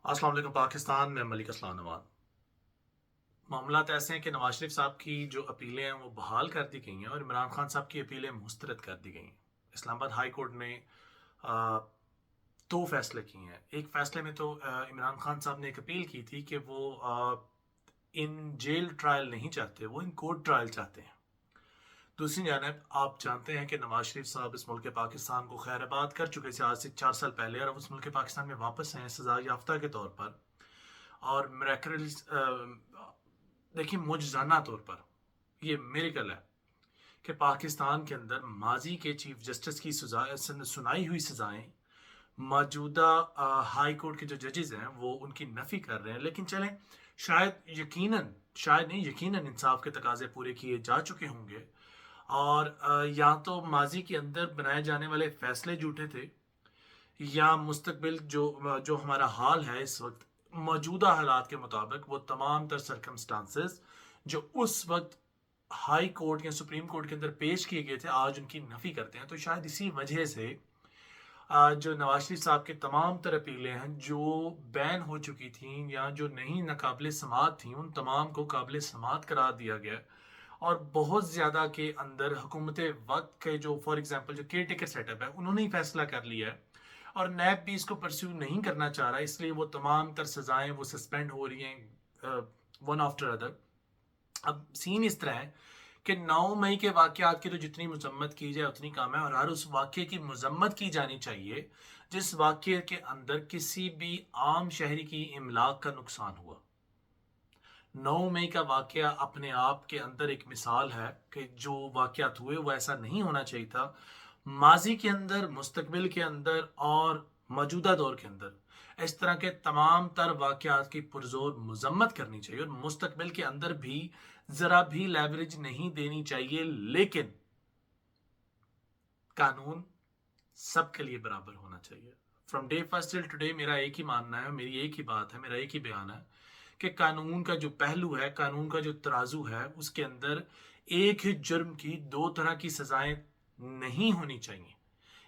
السلام علیکم پاکستان میں ملک اسلام نواز۔ معاملات ایسے ہیں کہ نواز شریف صاحب کی جو اپیلیں ہیں وہ بحال کر دی گئی ہیں اور عمران خان صاحب کی اپیلیں مسترد کر دی گئی ہیں۔ اسلام آباد ہائی کورٹ نے دو فیصلے کیے ہیں۔ ایک فیصلے میں تو عمران خان صاحب نے ایک اپیل کی تھی کہ وہ ان جیل ٹرائل نہیں چاہتے، وہ ان کورٹ ٹرائل چاہتے ہیں۔ دوسری جانب آپ جانتے ہیں کہ نواز شریف صاحب اس ملک پاکستان کو خیر آباد کر چکے تھے آج سے 4 سال پہلے، اور اب اس ملک پاکستان میں واپس ہیں سزا یافتہ کے طور پر، اور میریکلس دیکھیں معجزانہ طور پر یہ میریکل ہے کہ پاکستان کے اندر ماضی کے چیف جسٹس کی سنائی ہوئی سزائیں موجودہ ہائی کورٹ کے جو ججز ہیں وہ ان کی نفی کر رہے ہیں۔ لیکن چلیں، شاید نہیں یقیناً انصاف کے تقاضے پورے کیے جا چکے ہوں گے، اور یا تو ماضی کے اندر بنائے جانے والے فیصلے جھوٹے تھے، یا مستقبل جو ہمارا حال ہے اس وقت موجودہ حالات کے مطابق وہ تمام تر سرکمسٹانسز جو اس وقت ہائی کورٹ یا سپریم کورٹ کے اندر پیش کیے گئے تھے آج ان کی نفی کرتے ہیں۔ تو شاید اسی وجہ سے جو نواز شریف صاحب کے تمام تر اپیلیں ہیں جو بین ہو چکی تھیں یا جو نہیں ناقابل سماعت تھیں، ان تمام کو قابل سماعت قرار دیا گیا، اور بہت زیادہ کے اندر حکومت وقت کے جو فار ایگزامپل جو کیئر ٹیکر سیٹ اپ ہے انہوں نے ہی فیصلہ کر لیا ہے، اور نیب بھی اس کو پرسیو نہیں کرنا چاہ رہا، اس لیے وہ تمام تر سزائیں وہ سسپینڈ ہو رہی ہیں ون آفٹر ادر۔ اب سین اس طرح ہے کہ 9 مئی کے واقعات کی تو جتنی مذمت کی جائے اتنی کم ہے، اور ہر اس واقعے کی مذمت کی جانی چاہیے جس واقعے کے اندر کسی بھی عام شہری کی املاک کا نقصان ہوا۔ 9 مئی کا واقعہ اپنے آپ کے اندر ایک مثال ہے کہ جو واقعات ہوئے وہ ایسا نہیں ہونا چاہیے تھا۔ ماضی کے اندر، مستقبل کے اندر اور موجودہ دور کے اندر اس طرح کے تمام تر واقعات کی پرزور مذمت کرنی چاہیے، اور مستقبل کے اندر بھی ذرا بھی لیوریج نہیں دینی چاہیے، لیکن قانون سب کے لیے برابر ہونا چاہیے۔ From day first till today میرا ایک ہی ماننا ہے، میری ایک ہی بات ہے، میرا ایک ہی بیان ہے کہ قانون کا جو پہلو ہے، قانون کا جو ترازو ہے، اس کے اندر ایک ہی جرم کی دو طرح کی سزائیں نہیں ہونی چاہیے۔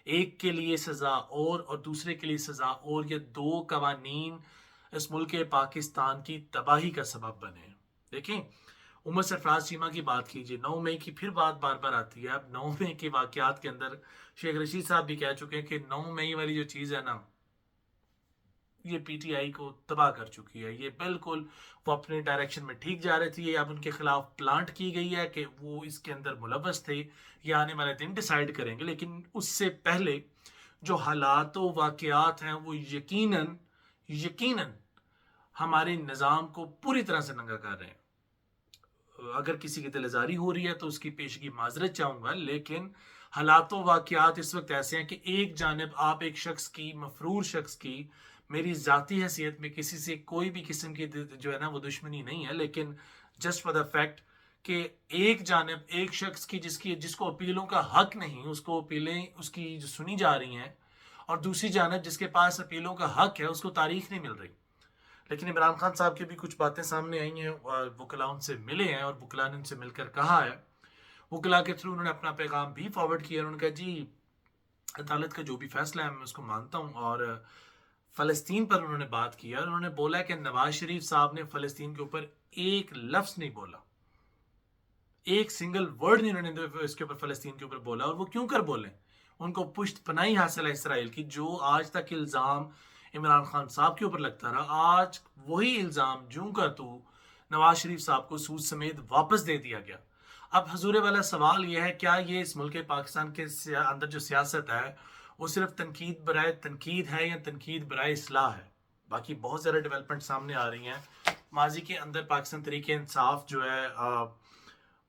ایک کے لیے سزا اور دوسرے کے لیے سزا، اور یہ دو قوانین اس ملک پاکستان کی تباہی کا سبب بنے۔ دیکھیں، عمر سرفراز چیمہ کی بات کیجیے، 9 مئی کی پھر بات بار بار آتی ہے۔ اب 9 مئی کے واقعات کے اندر شیخ رشید صاحب بھی کہہ چکے ہیں کہ 9 مئی والی جو چیز ہے نا، یہ پی ٹی آئی کو تباہ کر چکی ہے، یہ بالکل وہ اپنے ڈائریکشن میں ٹھیک جا رہے تھے، یہ اب ان کے خلاف پلانٹ کی گئی ہے کہ وہ اس کے اندر ملوث تھے، یہ آنے والے دن ڈیسائیڈ کریں گے۔ لیکن اس سے پہلے جو حالات و واقعات ہیں وہ یقیناً ہمارے نظام کو پوری طرح سے ننگا کر رہے ہیں۔ اگر کسی کی دل آزاری ہو رہی ہے تو اس کی پیشگی معذرت چاہوں گا، لیکن حالات و واقعات اس وقت ایسے ہیں کہ ایک جانب آپ ایک شخص کی، مفرور شخص کی، میری ذاتی حیثیت میں کسی سے کوئی بھی قسم کی جو ہے نا وہ دشمنی نہیں ہے، لیکن جسٹ فار دا فیکٹ کہ ایک جانب ایک شخص کی جس کو اپیلوں کا حق نہیں، اس کو اپیلیں اس کی جو سنی جا رہی ہیں، اور دوسری جانب جس کے پاس اپیلوں کا حق ہے اس کو تاریخ نہیں مل رہی۔ لیکن عمران خان صاحب کی بھی کچھ باتیں سامنے آئی ہیں، اور وکلاء ان سے ملے ہیں، اور وکلاء نے ان سے مل کر کہا ہے، وکلاء کے تھرو انہوں نے اپنا پیغام بھی فارورڈ کیا، انہوں نے کہا جی عدالت کا جو بھی فیصلہ ہے میں اس کو مانتا ہوں، اور فلسطین پر انہوں نے بات کی، اور انہوں نے بولا کہ نواز شریف صاحب نے فلسطین کے اوپر ایک لفظ نہیں بولا، ایک سنگل ورڈ نہیں انہوں نے اس کے اوپر فلسطین کے اوپر بولا، اور وہ کیوں کر بولیں؟ ان کو پشت پناہی حاصل ہے اسرائیل کی، جو آج تک الزام عمران خان صاحب کے اوپر لگتا رہا، آج وہی الزام جوں کا تو نواز شریف صاحب کو سود سمیت واپس دے دیا گیا۔ اب حضور والا سوال یہ ہے، کیا یہ اس ملک پاکستان کے اندر جو سیاست ہے وہ صرف تنقید برائے تنقید ہے یا تنقید برائے اصلاح ہے؟ باقی بہت زیادہ ڈیولپمنٹ سامنے آ رہی ہیں۔ ماضی کے اندر پاکستان تحریک انصاف جو ہے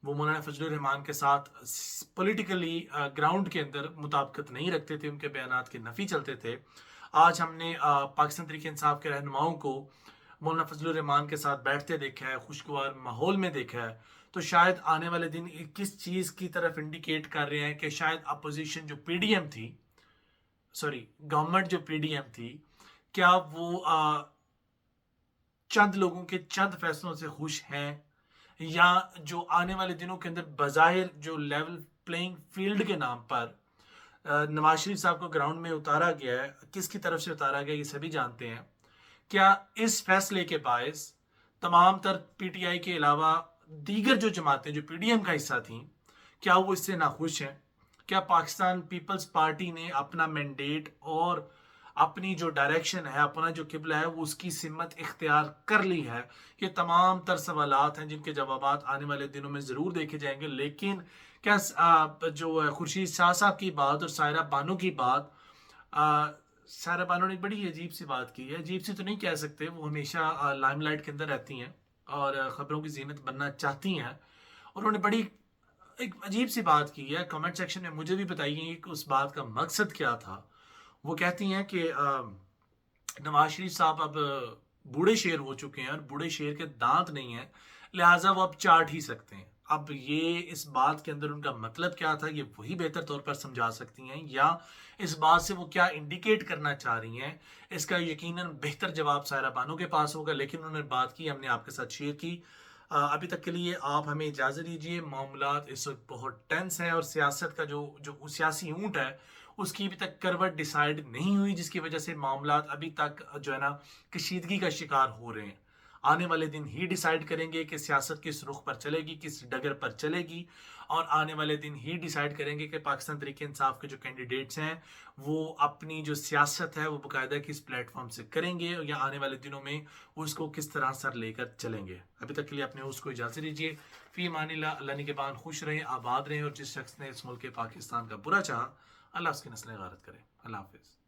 وہ مولانا فضل الرحمان کے ساتھ پولیٹیکلی گراؤنڈ کے اندر مطابقت نہیں رکھتے تھے، ان کے بیانات کے نفی چلتے تھے۔ آج ہم نے پاکستان تحریک انصاف کے رہنماؤں کو مولانا فضل الرحمان کے ساتھ بیٹھتے دیکھا ہے، خوشگوار ماحول میں دیکھا ہے، تو شاید آنے والے دن کس چیز کی طرف انڈیکیٹ کر رہے ہیں کہ شاید اپوزیشن جو پی ڈی ایم تھی، گورنمنٹ جو پی ڈی ایم تھی، کیا وہ چند لوگوں کے چند فیصلوں سے خوش ہیں، یا جو آنے والے دنوں کے اندر بظاہر جو لیول پلینگ فیلڈ کے نام پر نواز شریف صاحب کو گراؤنڈ میں اتارا گیا ہے، کس کی طرف سے اتارا گیا یہ سبھی جانتے ہیں کیا اس فیصلے کے باعث تمام تر پی ٹی آئی کے علاوہ دیگر جو جماعتیں جو پی ڈی ایم کا حصہ تھیں کیا وہ اس سے ناخوش ہیں؟ کیا پاکستان پیپلز پارٹی نے اپنا مینڈیٹ اور اپنی جو ڈائریکشن ہے، اپنا جو قبلہ ہے، وہ اس کی سمت اختیار کر لی ہے؟ یہ تمام تر سوالات ہیں جن کے جوابات آنے والے دنوں میں ضرور دیکھے جائیں گے. لیکن کیا جو خورشید شاہ صاحب کی بات اور سائرہ بانو کی بات، سائرہ بانو نے ایک بڑی عجیب سی بات کی ہے. عجیب سی تو نہیں کہہ سکتے، وہ ہمیشہ لائم لائٹ کے اندر رہتی ہیں اور خبروں کی زینت بننا چاہتی ہیں، اور انہوں نے بڑی ایک عجیب سی بات کی ہے. کمنٹ سیکشن میں مجھے بھی بتائیے کہ اس بات کا مقصد کیا تھا. وہ کہتی ہیں کہ نواز شریف صاحب اب بوڑھے شیر ہو چکے ہیں اور بوڑھے شیر کے دانت نہیں ہیں، لہٰذا وہ اب چاٹ ہی سکتے ہیں. اب یہ اس بات کے اندر ان کا مطلب کیا تھا یہ وہی بہتر طور پر سمجھا سکتی ہیں، یا اس بات سے وہ کیا انڈیکیٹ کرنا چاہ رہی ہیں، اس کا یقیناً بہتر جواب سائرہ بانو کے پاس ہوگا. لیکن انہوں نے بات کی، ہم نے آپ کے ساتھ شیئر کی. ابھی تک کے لیے آپ ہمیں اجازت دیجیے. معاملات اس وقت بہت ٹینس ہیں اور سیاست کا جو سیاسی اونٹ ہے اس کی ابھی تک کروٹ ڈیسائیڈ نہیں ہوئی، جس کی وجہ سے معاملات ابھی تک جو ہے نا کشیدگی کا شکار ہو رہے ہیں. آنے والے دن ہی ڈیسائیڈ کریں گے کہ سیاست کس رخ پر چلے گی، کس ڈگر پر چلے گی، اور آنے والے دن ہی ڈیسائیڈ کریں گے کہ پاکستان تحریک انصاف کے جو کینڈیڈیٹس ہیں وہ اپنی جو سیاست ہے وہ باقاعدہ کس پلیٹ فارم سے کریں گے، یا آنے والے دنوں میں وہ اس کو کس طرح سر لے کر چلیں گے. ابھی تک کے لیے اپنے اس کو اجازت دیجیے. فی امان اللہ. اللہ نگہبان. خوش رہیں، آباد رہیں، اور جس شخص نے اس ملک پاکستان کا برا چاہا اللہ اس کی نسلیں غارت کرے. اللہ حافظ.